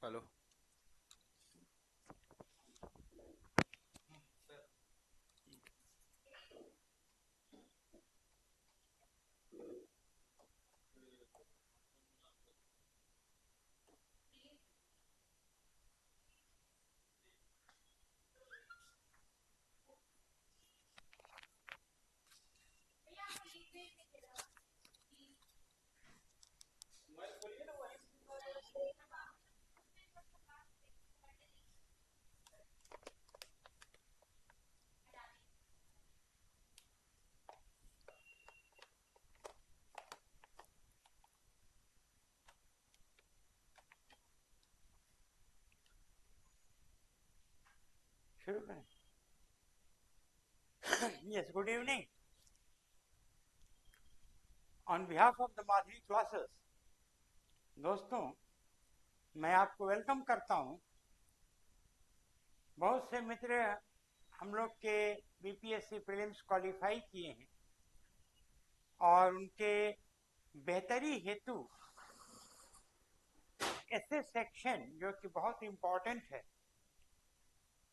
Hello. शुरू करें। Yes, good evening. On behalf of the Madhavi classes, दोस्तों मैं आपको वेलकम करता हूं। बहुत से मित्र हम लोग के बीपीएससी प्रीलिम्स क्वालिफाई किए हैं और उनके बेहतरी हेतु ऐसे सेक्शन जो कि बहुत इम्पोर्टेंट है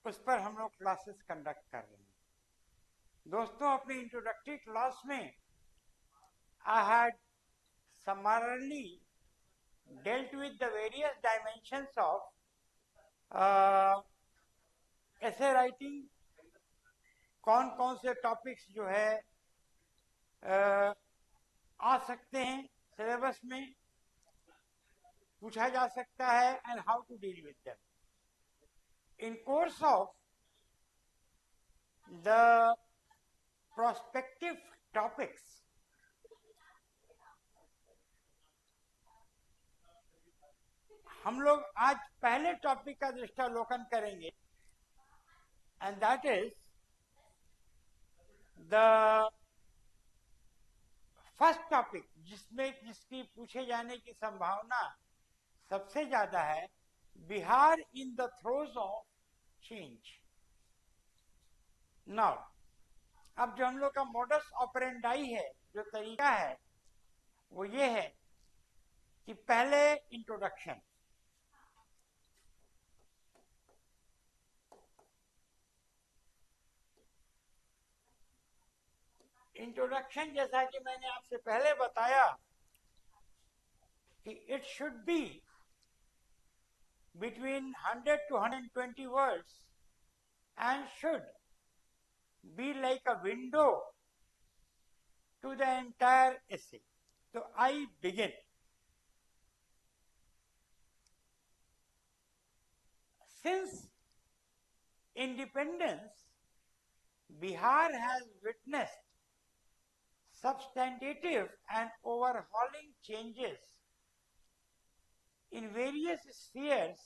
उस पर हम लोग क्लासेस कंडक्ट कर रहे हैं। दोस्तों, अपने इंट्रोडक्टरी क्लास में I had summarily dealt with the various dimensions of essay writing, कौन कौन से टॉपिक्स जो है आ सकते हैं सिलेबस में, पूछा जा सकता है, and how to deal with them. In course of the prospective topics हम लोग आज पहले टॉपिक का दृष्टालोकन करेंगे, and that is the first topic जिसकी पूछे जाने की संभावना सबसे ज्यादा है, Bihar in the throes of change. Now, अब जो हम लोग का मोडस ऑपरेंडाई है, जो तरीका है, वो ये है कि पहले इंट्रोडक्शन, जैसा कि मैंने आपसे पहले बताया कि it should be between 100 to 120 words and should be like a window to the entire essay. So I begin. Since independence, Bihar has witnessed substantive and overhauling changes in various spheres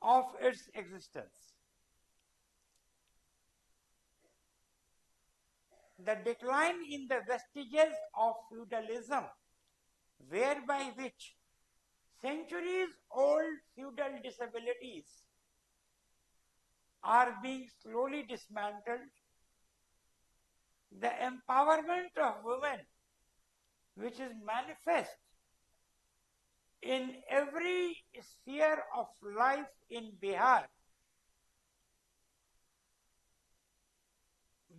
of its existence. The decline in the vestiges of feudalism, whereby which centuries-old feudal disabilities are being slowly dismantled, the empowerment of women, which is manifest in every sphere of life in Bihar,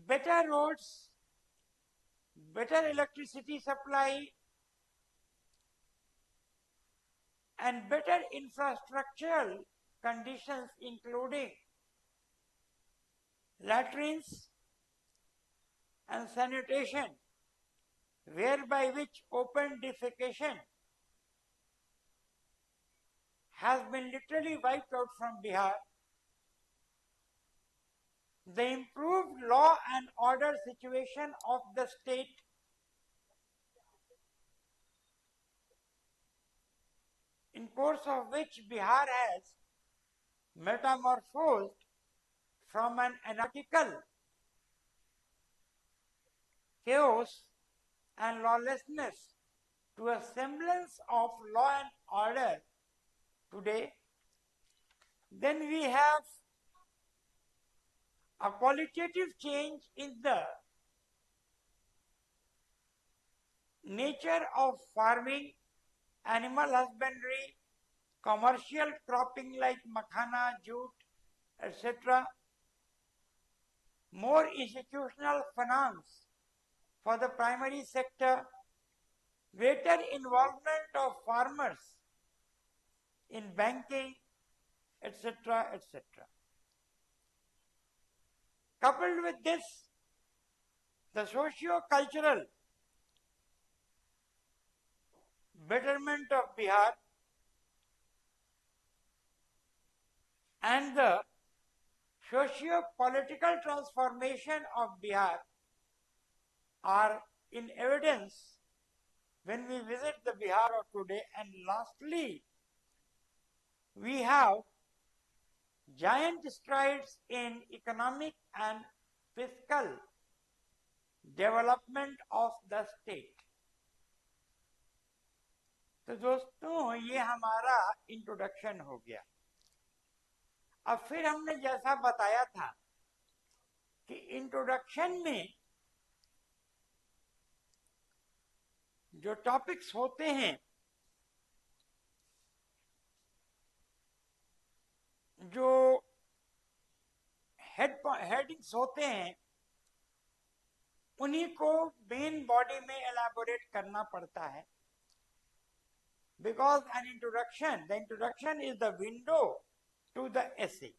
better roads, better electricity supply, and better infrastructural conditions, including latrines and sanitation, whereby which open defecation has been literally wiped out from Bihar. The improved law and order situation of the state, in course of which Bihar has metamorphosed from an anarchical chaos and lawlessness to a semblance of law and order today. Then we have a qualitative change in the nature of farming animal husbandry, commercial cropping like makhana, jute, etc. More institutional finance for the primary sector, greater involvement of farmers in banking, etc., etc. Coupled with this, the socio-cultural betterment of Bihar and the socio-political transformation of Bihar are in evidence when we visit the Bihar of today. And lastly, we have giant strides in economic and fiscal development of the state. तो दोस्तों, ये हमारा introduction हो गया. अब फिर हमने जैसा बताया था कि इंट्रोडक्शन में जो टॉपिक्स होते हैं, जो हेडिंग्स होते हैं, उन्हीं को मेन बॉडी में एलैबोरेट करना पड़ता है. Because the introduction is the window to the essay.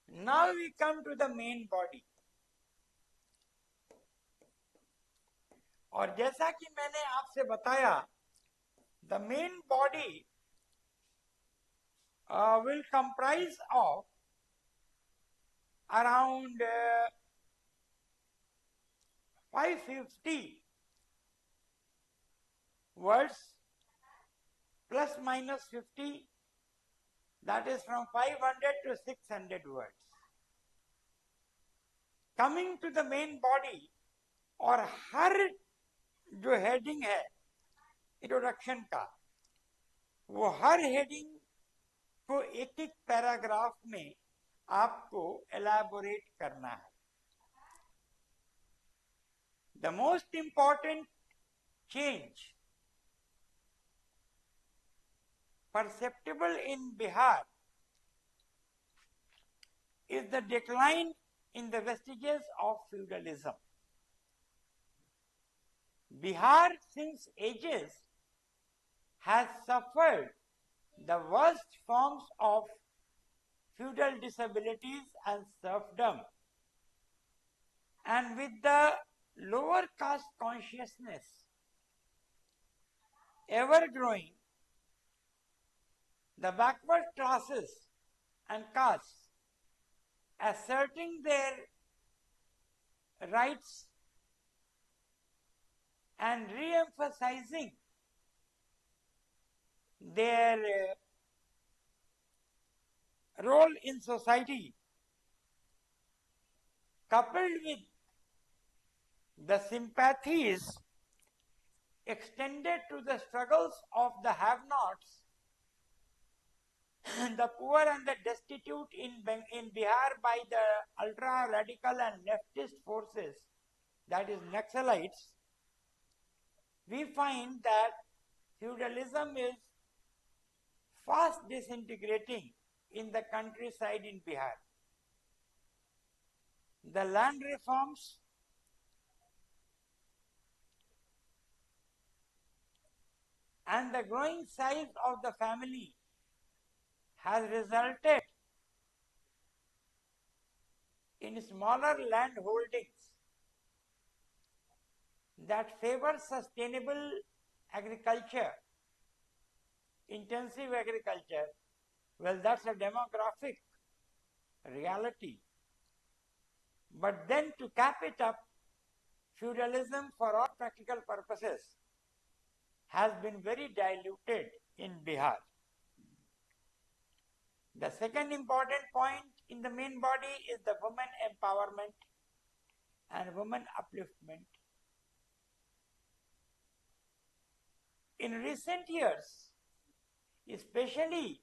Now we come to the main body. और जैसा कि मैंने आपसे बताया, the main body will comprise of around 550 words plus minus 50, that is from 500 to 600 words. Coming to the main body, और हर जो heading है introduction का, वो हर हेडिंग को एक एक पैराग्राफ में आपको एलैबोरेट करना है. The most important change perceptible in Bihar is the decline in the vestiges of feudalism. Bihar since ages has suffered the worst forms of feudal disabilities and serfdom, and with the lower caste consciousness ever growing, the backward classes and castes asserting their rights and re-emphasizing their role in society, coupled with the sympathies extended to the struggles of the have-nots, the poor and the destitute in Bihar by the ultra-radical and leftist forces, that is Naxalites, we find that feudalism is fast disintegrating in the countryside in Bihar. The land reforms and the growing size of the family has resulted in smaller land holdings that favor sustainable agriculture, intensive agriculture. Well, that's a demographic reality. But then to cap it up, feudalism for all practical purposes has been very diluted in Bihar. The second important point in the main body is the women empowerment and women upliftment. In recent years, especially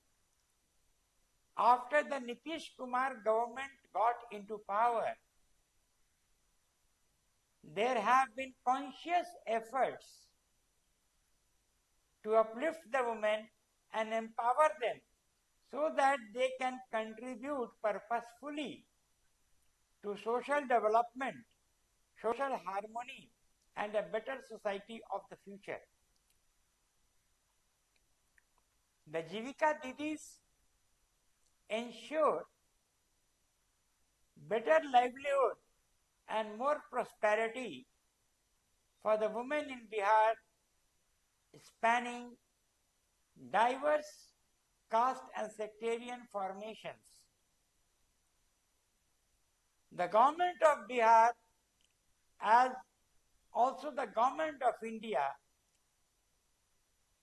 after the Nitish Kumar government got into power, there have been conscious efforts to uplift the women and empower them so that they can contribute purposefully to social development, social harmony, and a better society of the future. The Jivika Didis ensure better livelihood and more prosperity for the women in Bihar, spanning diverse caste and sectarian formations. The government of Bihar, as also the government of India,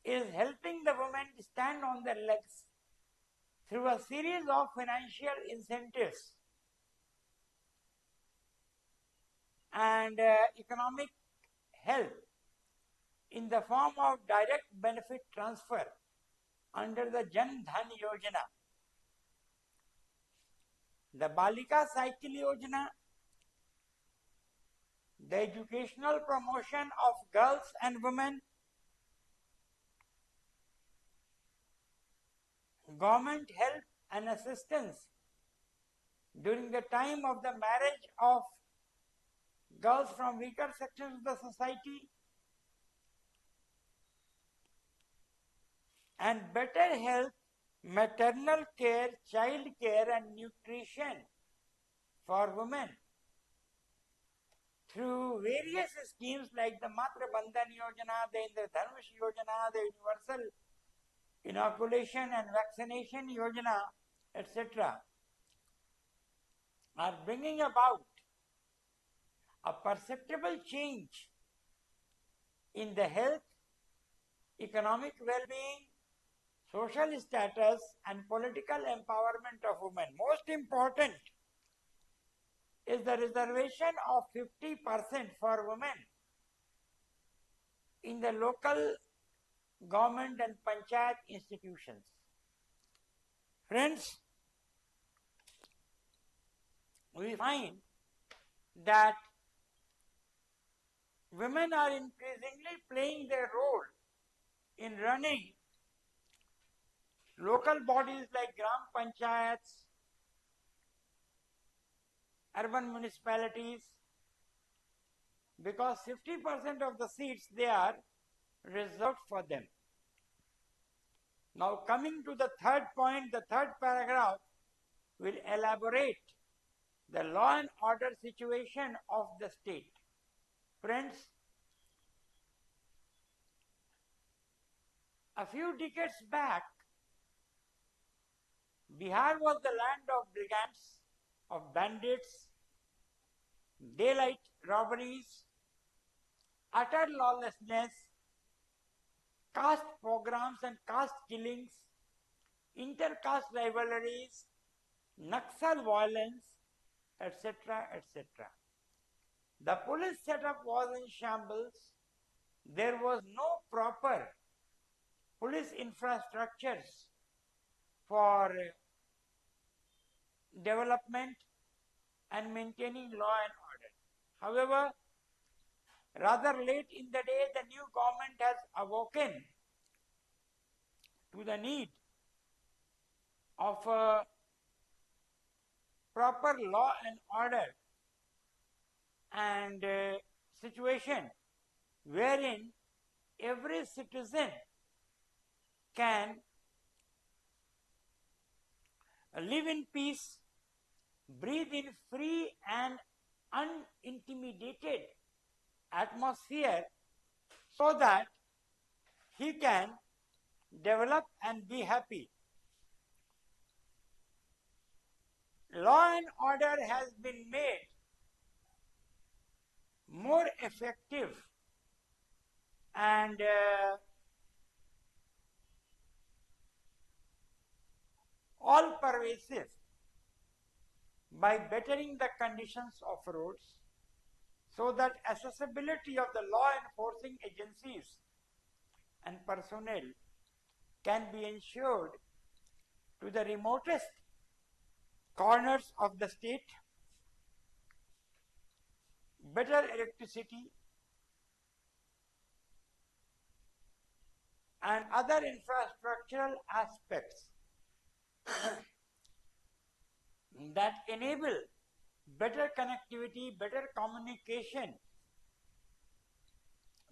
is helping the women stand on their legs through a series of financial incentives and economic help in the form of direct benefit transfer under the Jan Dhan Yojana, the Balika Cycle Yojana, the educational promotion of girls and women, government help and assistance during the time of the marriage of girls from weaker sections of the society, and better health, maternal care, child care, and nutrition for women through various schemes like the Matra Bandhan Yojana, the Indradhanush Yojana, the Universal Inoculation and Vaccination Yojana, etc., are bringing about a perceptible change in the health, economic well-being, social status, and political empowerment of women. Most important is the reservation of 50% for women in the local government and panchayat institutions. Friends, we find that women are increasingly playing their role in running local bodies like Gram Panchayats, urban municipalities, because 50% of the seats they are reserved for them. Now coming to the third point, the third paragraph will elaborate the law and order situation of the state. Friends, a few decades back, Bihar was the land of brigands, of bandits, daylight robberies, utter lawlessness, caste pogroms and caste killings, inter-caste rivalries, Naxal violence, etc., etc. The police setup was in shambles. There was no proper police infrastructures for development and maintaining law and order. However, rather late in the day, the new government has awoken to the need of a proper law and order and situation wherein every citizen can live in peace, breathe in free and unintimidated atmosphere so that he can develop and be happy. Law and order has been made more effective and all pervasive by bettering the conditions of roads so that accessibility of the law enforcing agencies and personnel can be ensured to the remotest corners of the state, better electricity, and other infrastructural aspects that enable better connectivity, better communication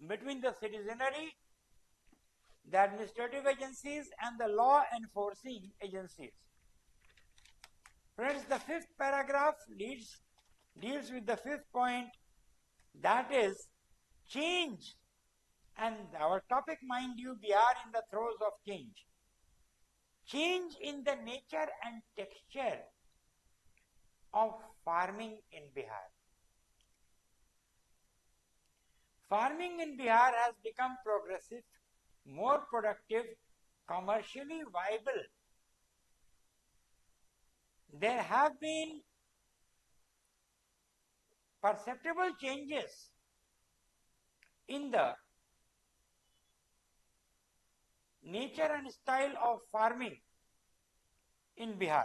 between the citizenry, the administrative agencies, and the law enforcing agencies. Friends, the fifth paragraph deals with the fifth point, that is change. And our topic, mind you, we are in the throes of change. Change in the nature and texture of farming in Bihar. Farming in Bihar has become progressive, more productive, commercially viable. There have been perceptible changes in the nature and style of farming in Bihar.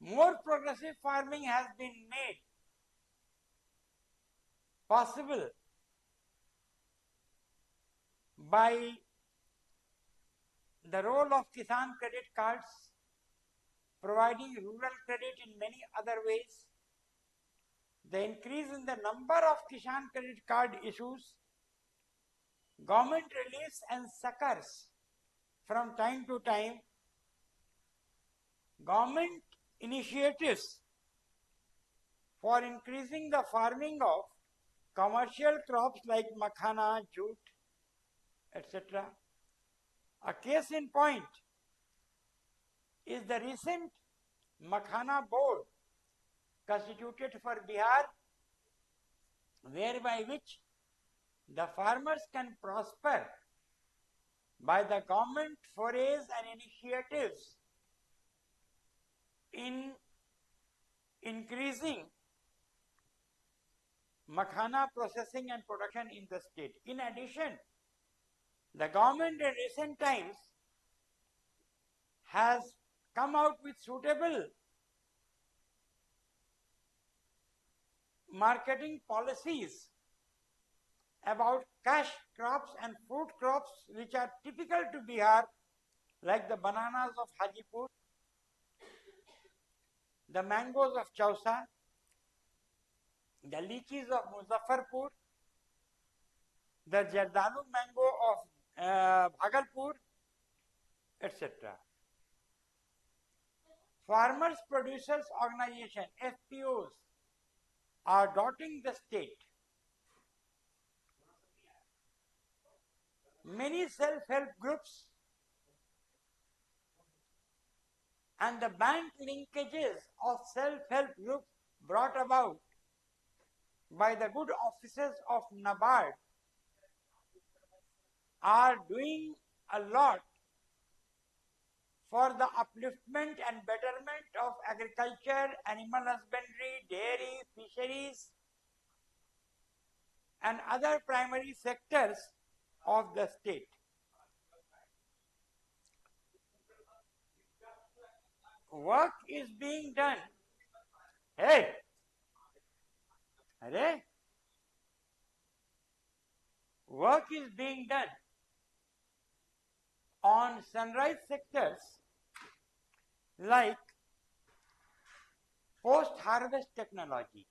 More progressive farming has been made possible by the role of Kisan credit cards, providing rural credit in many other ways, the increase in the number of Kisan credit card issues, government reliefs and succors from time to time, government initiatives for increasing the farming of commercial crops like makhana, jute, etc. A case in point is the recent makhana board constituted for Bihar, whereby which the farmers can prosper by the government forays and initiatives in increasing makhana processing and production in the state. In addition, the government in recent times has come out with suitable marketing policies about cash crops and fruit crops which are typical to Bihar, like the bananas of Hajipur, the mangoes of Chausa, the lychees of Muzaffarpur, the Jardalu mango of Bhagalpur, etc. Farmers Producers Organization, FPOs, are dotting the state. Many self-help groups and the bank linkages of self-help groups brought about by the good officers of NABARD are doing a lot for the upliftment and betterment of agriculture, animal husbandry, dairy, fisheries, and other primary sectors of the state. Work is being done. Hey! Arey? Work is being done on sunrise sectors like post-harvest technology.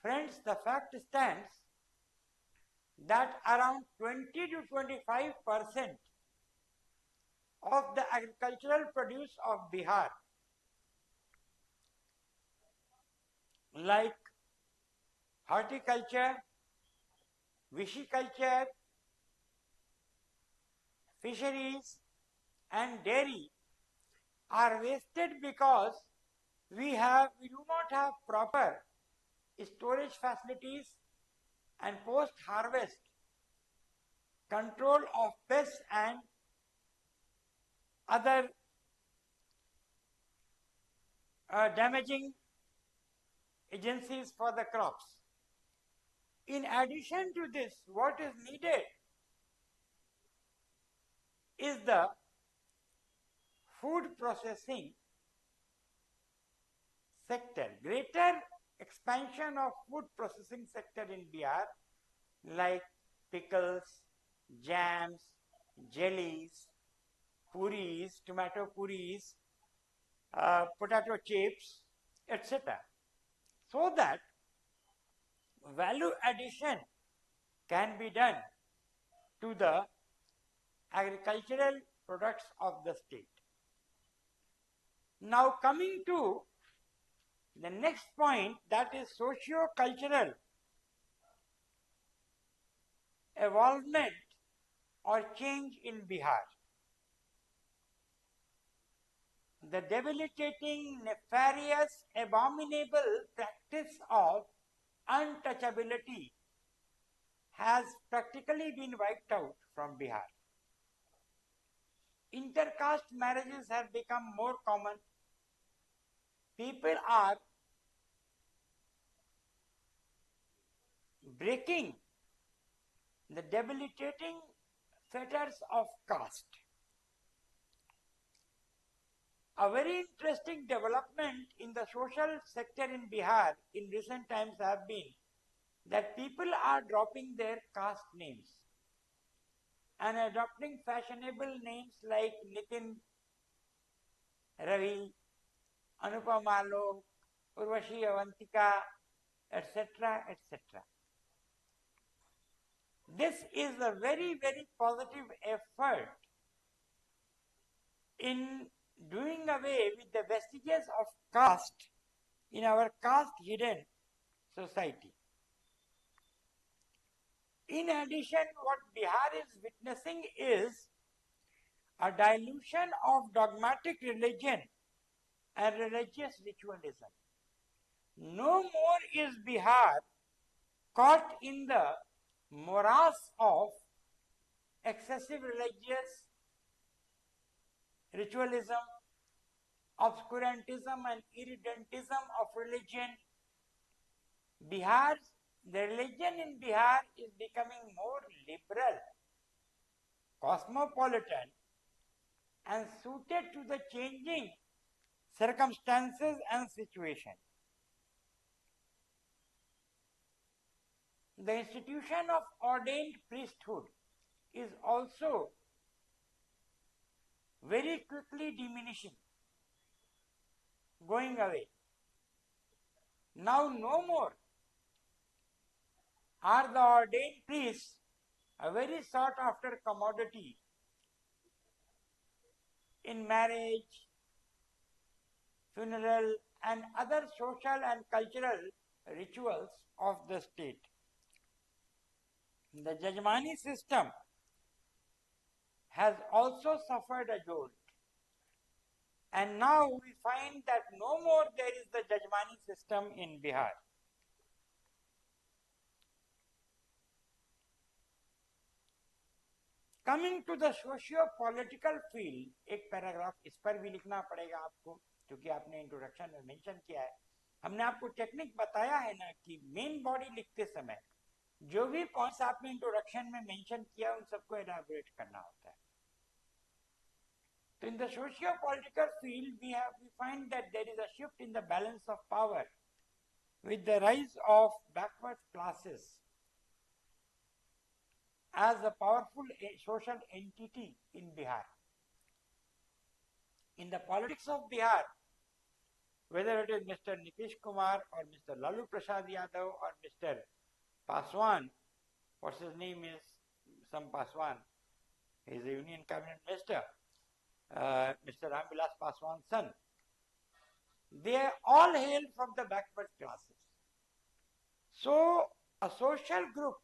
Friends, the fact stands that around 20 to 25% of the agricultural produce of Bihar, like horticulture, viticulture, fisheries, and dairy, are wasted because we do not have proper storage facilities and post-harvest control of pests and other damaging agencies for the crops. In addition to this, what is needed is the food processing sector, greater expansion of food processing sector in Bihar, like pickles, jams, jellies, puris, tomato puris, potato chips, etc. So that value addition can be done to the agricultural products of the state. Now coming to the next point, that is socio-cultural evolvement or change in Bihar. The debilitating, nefarious, abominable practice of untouchability has practically been wiped out from Bihar. Intercaste marriages have become more common. People are breaking the debilitating fetters of caste. A very interesting development in the social sector in Bihar in recent times have been that people are dropping their caste names and adopting fashionable names like Nitin, Ravi, Anupama Lok, Urvashi Avantika, etc., etc. This is a very, very positive effort in doing away with the vestiges of caste in our caste-hidden society. In addition, what Bihar is witnessing is a dilution of dogmatic religion and religious ritualism. No more is Bihar caught in the morass of excessive religious ritualism, obscurantism and irredentism of religion. The religion in Bihar is becoming more liberal, cosmopolitan and suited to the changing circumstances and situation. The institution of ordained priesthood is also very quickly diminishing, going away. Now no more are the ordained priests a very sought after commodity in marriage, funeral and other social and cultural rituals of the state. The Jajmani system has also suffered a jolt, and now we find that no more there is the Jajmani system in Bihar. Coming to the socio-political field, एक paragraph इस पर भी लिखना पड़ेगा आपको, क्योंकि आपने introduction में मेंशन किया है. हमने आपको टेक्निक बताया है ना कि मेन बॉडी लिखते समय जो भी पॉइंट्स आपने इंट्रोडक्शन में मेंशन किया उन सबको एलाबोरेट करना होता है. So in the socio-political field, we find that there is a shift in the balance of power with the rise of backward classes as a powerful social entity in Bihar. In the politics of Bihar, whether it is Mr. Nitish Kumar or Mr. Lalu Prasad Yadav or Mr. Paswan, what's his name is some Paswan, he is a Union Cabinet Minister, Mr. Ramvilas Paswan's son, they all hail from the backward classes. So a social group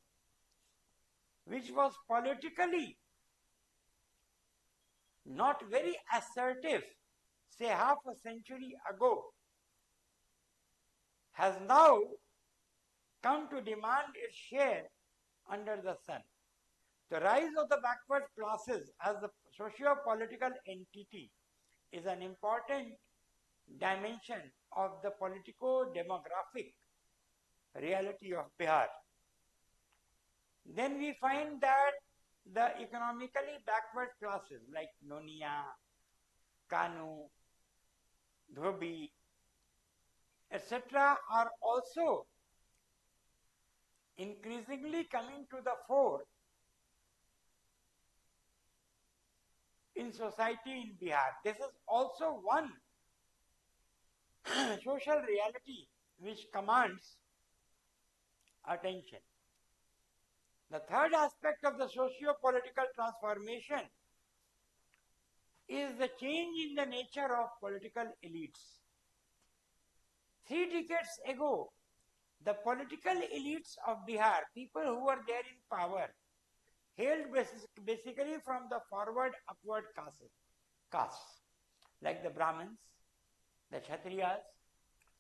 which was politically not very assertive, say half a century ago, has now come to demand its share under the sun. The rise of the backward classes as a socio-political entity is an important dimension of the politico-demographic reality of Bihar. Then we find that the economically backward classes like Nonia, Kanu, Dhobi, etc. are also increasingly coming to the fore in society in Bihar. This is also one social reality which commands attention. The third aspect of the socio-political transformation is the change in the nature of political elites. 3 decades ago, the political elites of Bihar, people who were there in power, hailed basically from the forward upward castes, like the Brahmins, the Kshatriyas,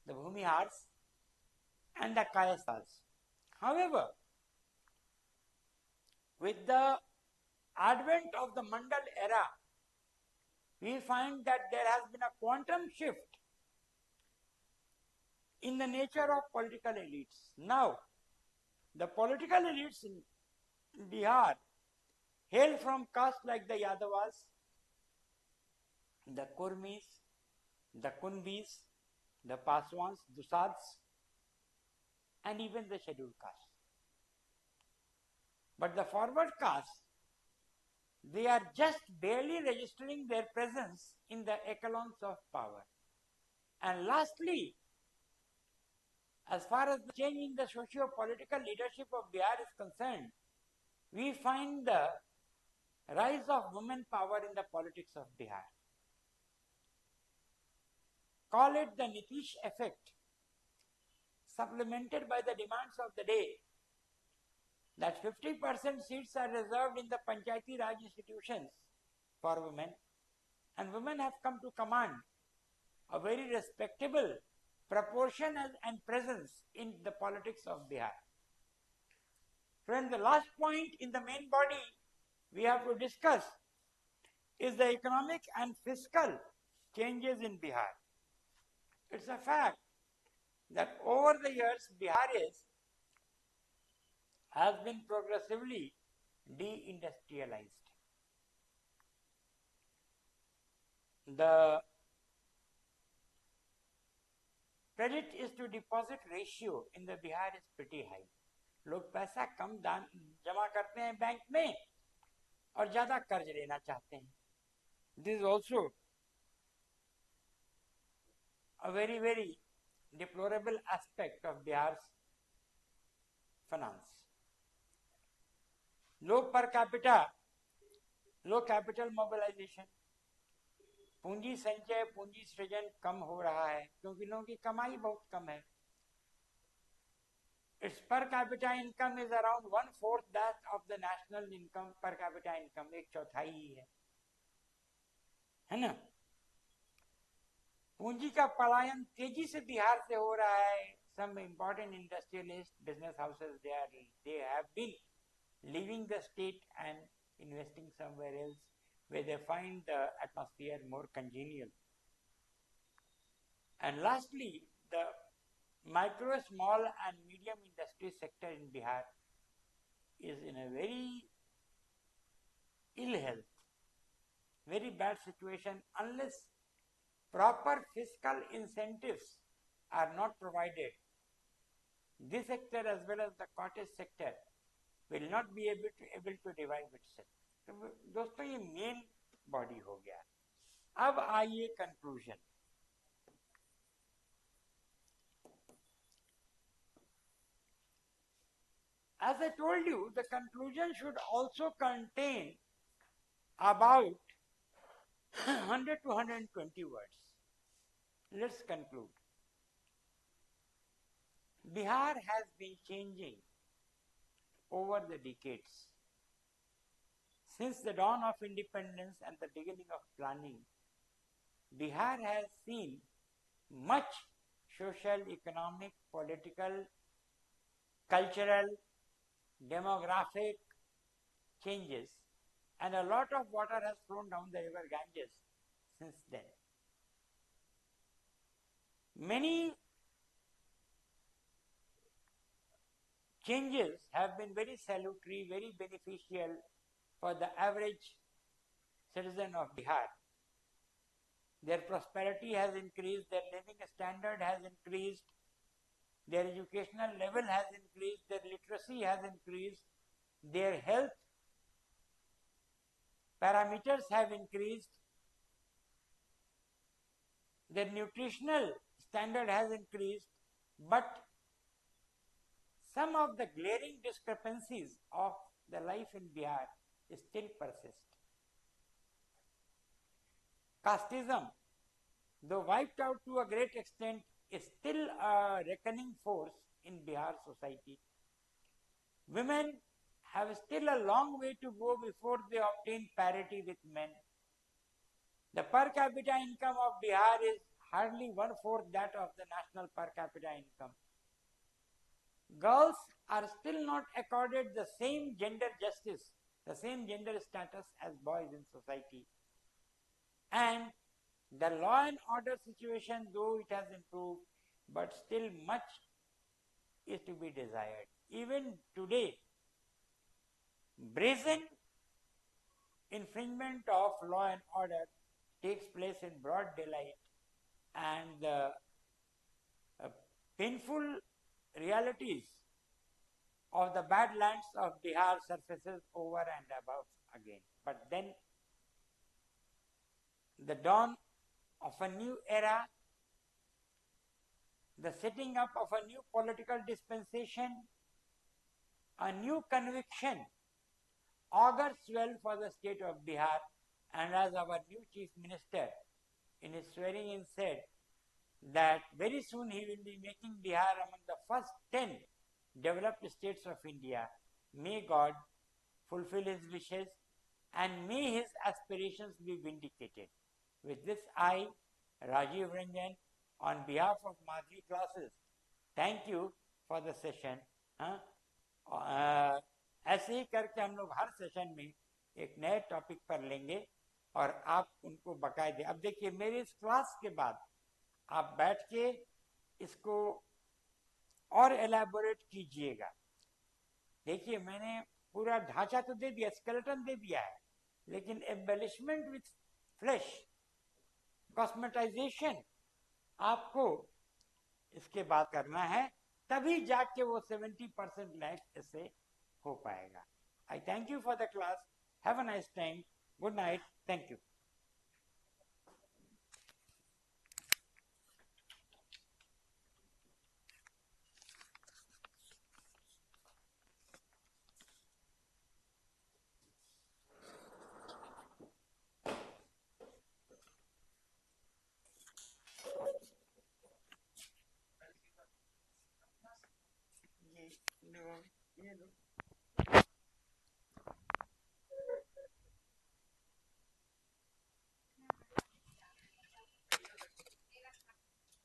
the Bhumihars, and the Kayasthas. However, with the advent of the Mandal era, we find that there has been a quantum shift in the nature of political elites. Now, the political elites in Bihar hail from castes like the Yadavas, the Kurmis, the Kunbis, the Paswans, Dusads, and even the scheduled castes. But the forward castes, they are just barely registering their presence in the echelons of power. And lastly, as far as the change in the socio-political leadership of Bihar is concerned, we find the rise of women power in the politics of Bihar. Call it the Nitish effect, supplemented by the demands of the day, that 50% seats are reserved in the Panchayati Raj institutions for women, and women have come to command a very respectable proportion and presence in the politics of Bihar. Friends, the last point in the main body we have to discuss is the economic and fiscal changes in Bihar. It's a fact that over the years, Bihar has been progressively deindustrialized. The credit is to deposit ratio in the Bihar is pretty high. लोग पैसा कम दान जमा करते हैं bank में और ज्यादा कर्ज लेना चाहते हैं. This is also a very, very deplorable aspect of Bihar's finance. Low per capita, low capital mobilization, पूंजी संचय, पूंजी सृजन कम हो रहा है क्योंकि लोगों की कमाई बहुत कम है. Its per capita income is around 1/4 that of the national income, per capita income, 1/4 ही है ना. पूंजी का पलायन तेजी से बिहार से हो रहा है. Some important industrialists, business houses, they have been leaving the state and investing somewhere else where they find the atmosphere more congenial. And lastly, the micro, small and medium industry sector in Bihar is in a very ill health, very bad situation unless proper fiscal incentives are not provided. This sector as well as the cottage sector will not be able to revive itself. तो दोस्तों ये main body हो गया. अब आइए conclusion. As I told you, the conclusion should also contain about 100 to 120 words. Let's conclude. Bihar has been changing over the decades. Since the dawn of independence and the beginning of planning, Bihar has seen much social, economic, political, cultural, demographic changes, and a lot of water has flown down the river Ganges since then. Many changes have been very salutary, very beneficial for the average citizen of Bihar. Their prosperity has increased, their living standard has increased, their educational level has increased, their literacy has increased, their health parameters have increased, their nutritional standard has increased, but some of the glaring discrepancies of the life in Bihar still persist. Casteism, though wiped out to a great extent, is still a reckoning force in Bihar society. Women have still a long way to go before they obtain parity with men. The per capita income of Bihar is hardly 1/4 that of the national per capita income. Girls are still not accorded the same gender justice, the same gender status as boys in society. And the law and order situation, though it has improved, but still much is to be desired. Even today, brazen infringement of law and order takes place in broad daylight, and the painful realities of the badlands of Bihar surfaces over and above again. But then the dawn of a new era, the setting up of a new political dispensation, a new conviction augurs well for the state of Bihar. And as our new Chief Minister in his swearing in said, that very soon he will be making Bihar among the first 10 developed states of India. May God fulfill his wishes and may his aspirations be vindicated. With this, I, Rajiv Ranjan, on behalf of Maadhavi classes, thank you for the session. ऐसे ही करके हम लोग हर session में एक नए topic पर लेंगे और आप उनको बाकायदे, अब देखिए मेरी इस क्लास के बाद आप बैठ के इसको और एलैबोरेट कीजिएगा. देखिए मैंने पूरा ढांचा तो दे दिया, स्केलेटन दे दिया है, लेकिन एम्बेलिशमेंट विथ फ्लैश, कॉस्मेटाइजेशन आपको इसके बाद करना है, तभी जाके वो 70% लाइफ इससे हो पाएगा. आई thank you for the class. Have a nice time. Good night. Thank you. ये लो.